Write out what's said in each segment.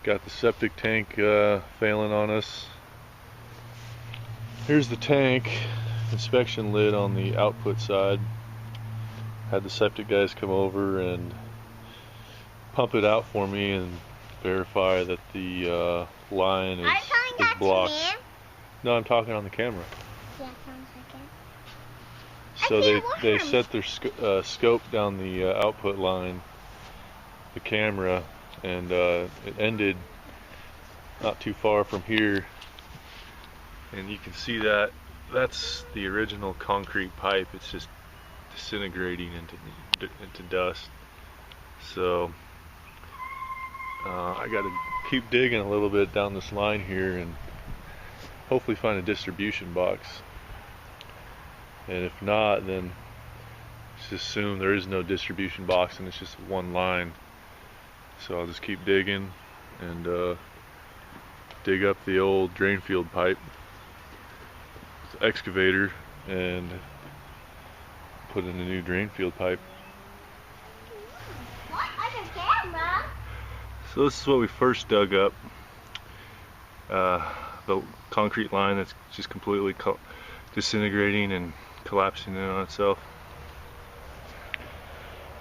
Got the septic tank failing on us. Here's the tank inspection lid on the output side. Had the septic guys come over and pump it out for me and verify that the line is blocked. No, I'm talking on the camera. Yeah, sounds like it. So they set their scope down the output line, the camera, and it ended not too far from here, and you can see that that's the original concrete pipe. It's just disintegrating into dust. So I got to keep digging a little bit down this line here and hopefully find a distribution box. And if not, then just assume there is no distribution box and it's just one line. So I'll just keep digging and dig up the old drainfield pipe with the excavator and put in a new drainfield pipe. So this is what we first dug up. The concrete line that's just completely disintegrating and collapsing in on itself.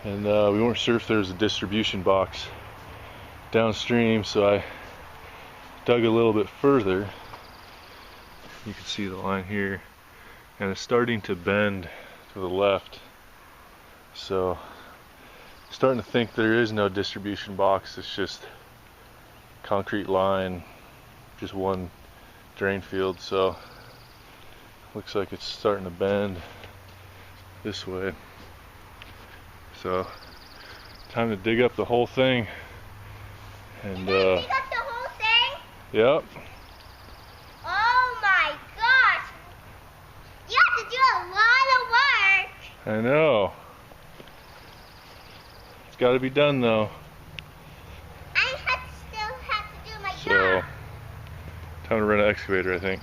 And we weren't sure if there was a distribution box downstream, so I dug a little bit further. You can see the line here, and it's starting to bend to the left. So I'm starting to think there is no distribution box. It's just concrete line, just one drain field. So looks like it's starting to bend this way. So time to dig up the whole thing. And dig up the whole thing? Yep. Oh my gosh! You have to do a lot of work. I know. It's got to be done though. I still have to do my So job. time to run an excavator, I think.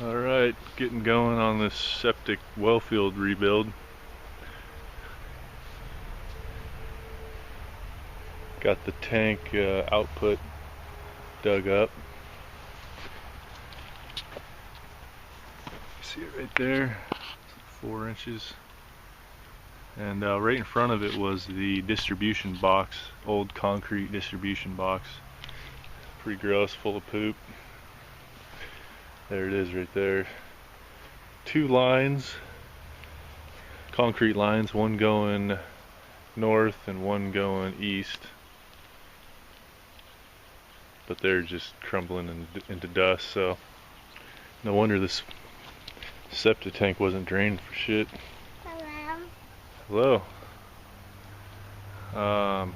Alright, getting going on this septic well field rebuild. Got the tank output dug up. See it right there? It's 4 inches. And right in front of it was the distribution box, old concrete distribution box. Pretty gross, full of poop. There it is right there. 2 lines, concrete lines, one going north and one going east. But they're just crumbling into dust, so no wonder this septic tank wasn't drained for shit. Hello. Hello.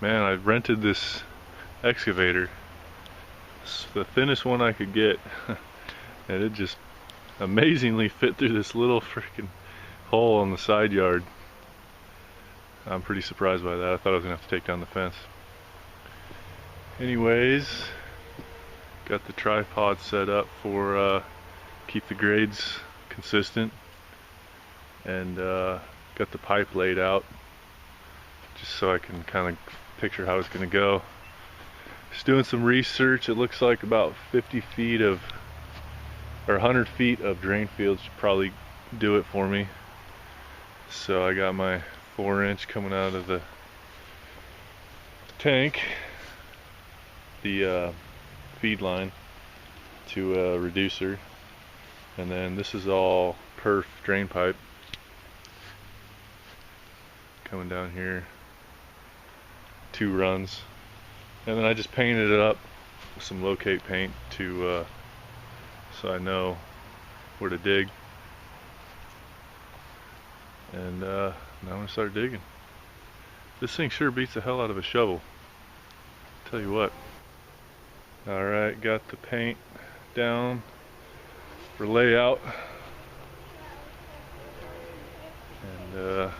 Man, I rented this excavator. It's the thinnest one I could get, and it just amazingly fit through this little freaking hole on the side yard. I'm pretty surprised by that. I thought I was gonna have to take down the fence. Anyways, got the tripod set up for keep the grades consistent, and got the pipe laid out just so I can kind of picture how it's gonna go. Just doing some research. It looks like about 50 feet of, or 100 feet of drain fields should probably do it for me. So I got my 4-inch coming out of the tank, the feed line to a reducer, and then this is all perf drain pipe coming down here, 2 runs. And then I just painted it up with some locate paint to so I know where to dig. And now I'm gonna start digging. This thing sure beats the hell out of a shovel. Tell you what. Alright, got the paint down for layout. And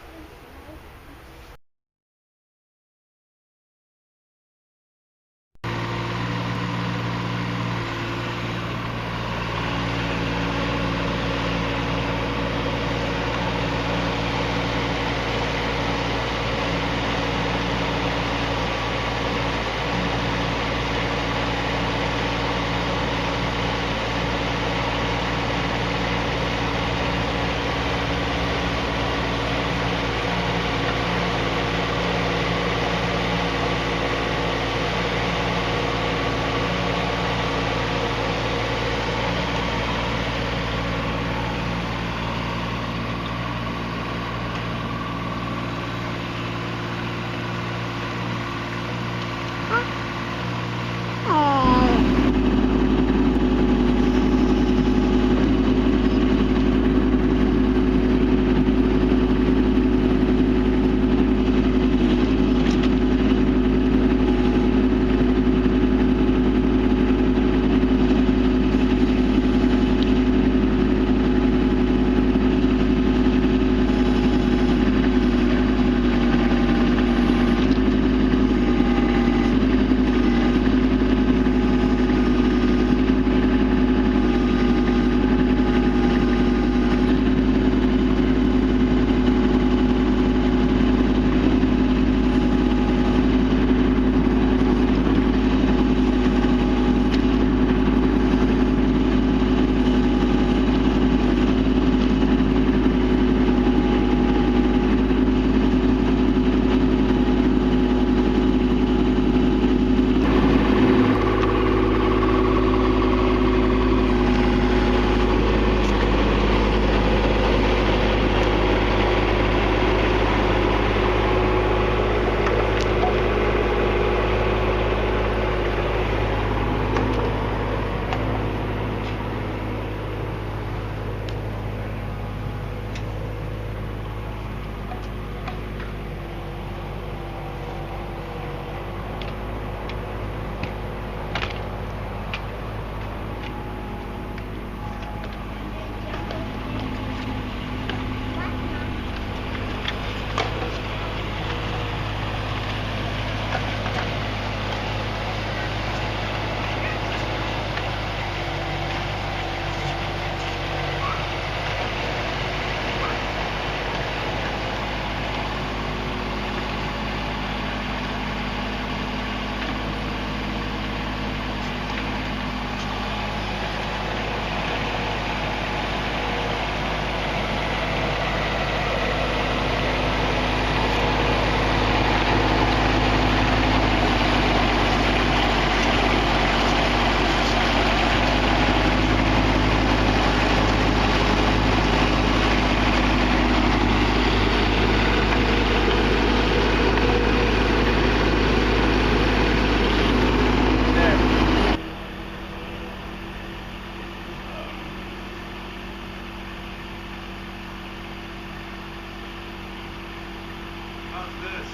What's this?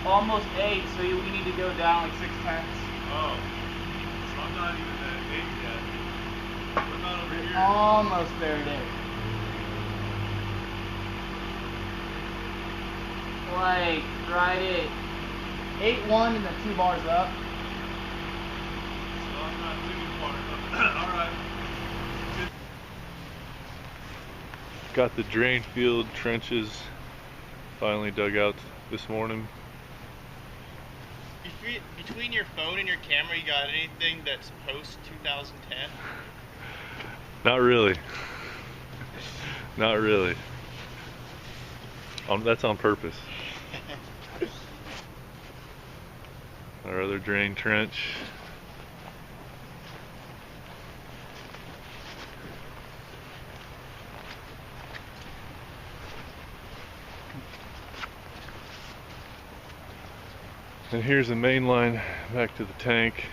Almost 8, so we need to go down like 6/10. Oh. So I'm not even at 8 yet. What about over here? Almost there it is. Like right at 8-1 and then 2 bars up. So I'm not too far up. Alright. Got the drain field trenches finally dug out this morning. Between your phone and your camera, you got anything that's post 2010? Not really. Not really. That's on purpose. Our other drain trench. And here's the main line back to the tank.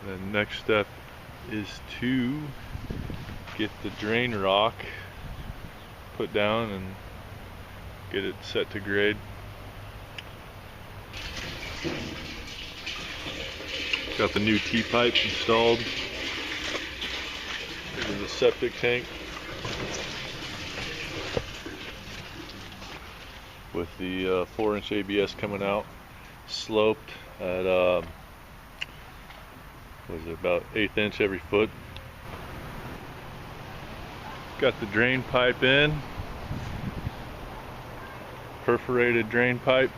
The next step is to get the drain rock put down and get it set to grade. Got the new T-pipe installed. This is a septic tank with the 4-inch ABS coming out, sloped at was it about 1/8 inch every foot. Got the drain pipe in, perforated drain pipe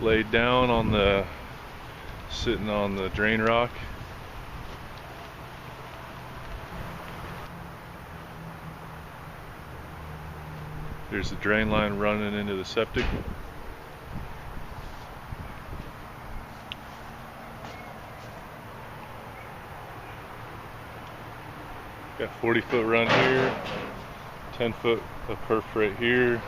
laid down on the sitting on the drain rock. There's the drain line running into the septic. Got 40-foot run here, 10-foot of perforate here,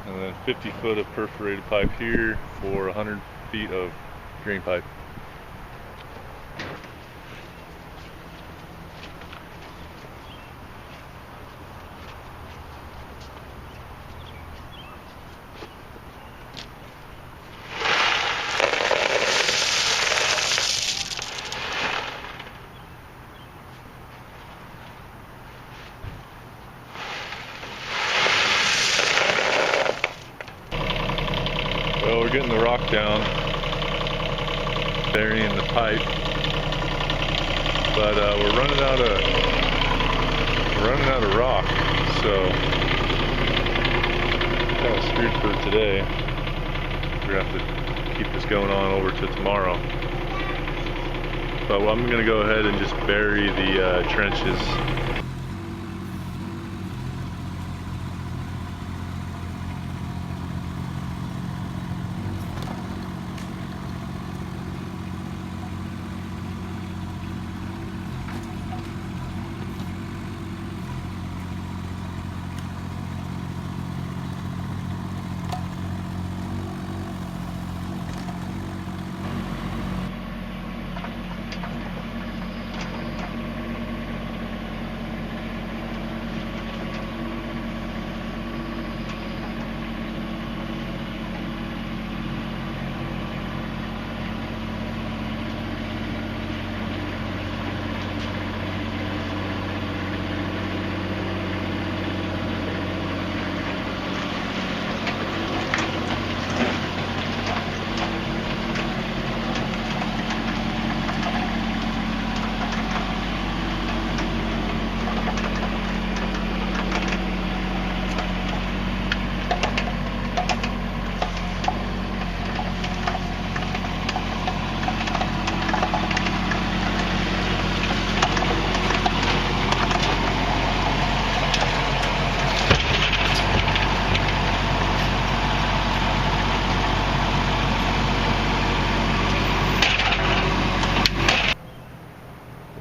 and then 50-foot of perforated pipe here for 100 feet of drain pipe. Well, we're getting the rock down, burying the pipe, but we're running out of rock, so kind of screwed for today. We're gonna have to keep this going on over to tomorrow. But I'm gonna go ahead and just bury the trenches.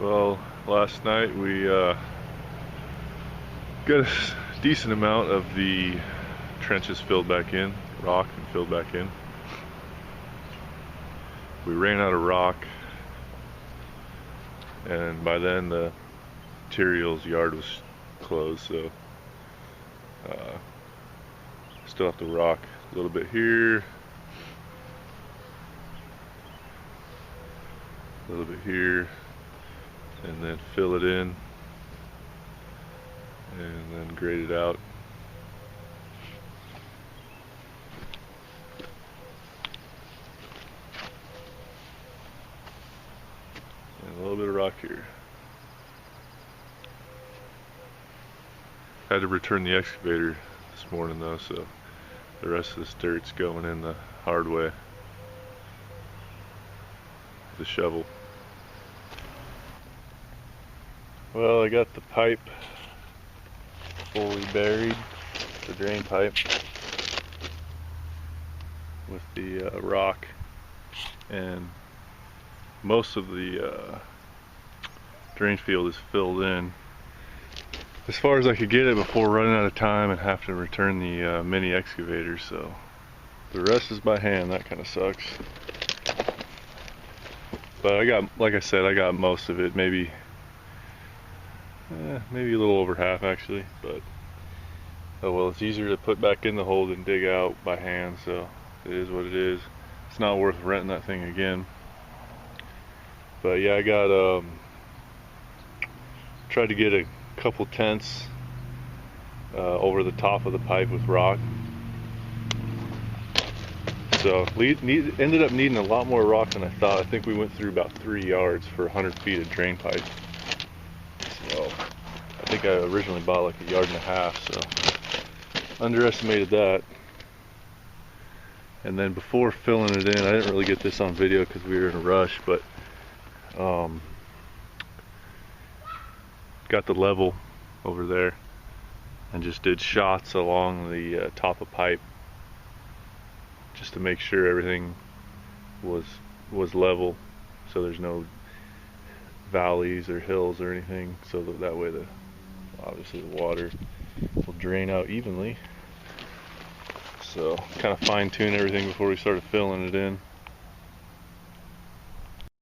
Well, last night we got a decent amount of the trenches filled back in, rock and filled back in. We ran out of rock, and by then the materials yard was closed, so still have to rock a little bit here, a little bit here, and then fill it in, and then grade it out. And a little bit of rock here. Had to return the excavator this morning though, so the rest of this dirt's going in the hard way. The shovel. Well, I got the pipe fully buried, the drain pipe, with the rock, and most of the drain field is filled in as far as I could get it before running out of time and have to return the mini excavator, so the rest is by hand. That kind of sucks. But I got, like I said, I got most of it, maybe a little over half actually, but oh well, it's easier to put back in the hole than dig out by hand, so it is what it is. It's not worth renting that thing again. But yeah, I got tried to get a couple tenths over the top of the pipe with rock, so ended up needing a lot more rock than I thought. I think we went through about 3 yards for 100 feet of drain pipe, so I think I originally bought like 1.5 yards, so underestimated that. And then before filling it in, I didn't really get this on video because we were in a rush, but got the level over there and just did shots along the top of pipe just to make sure everything was level, so there's no valleys or hills or anything, so that way obviously the water will drain out evenly. So kind of fine-tune everything before we started filling it in.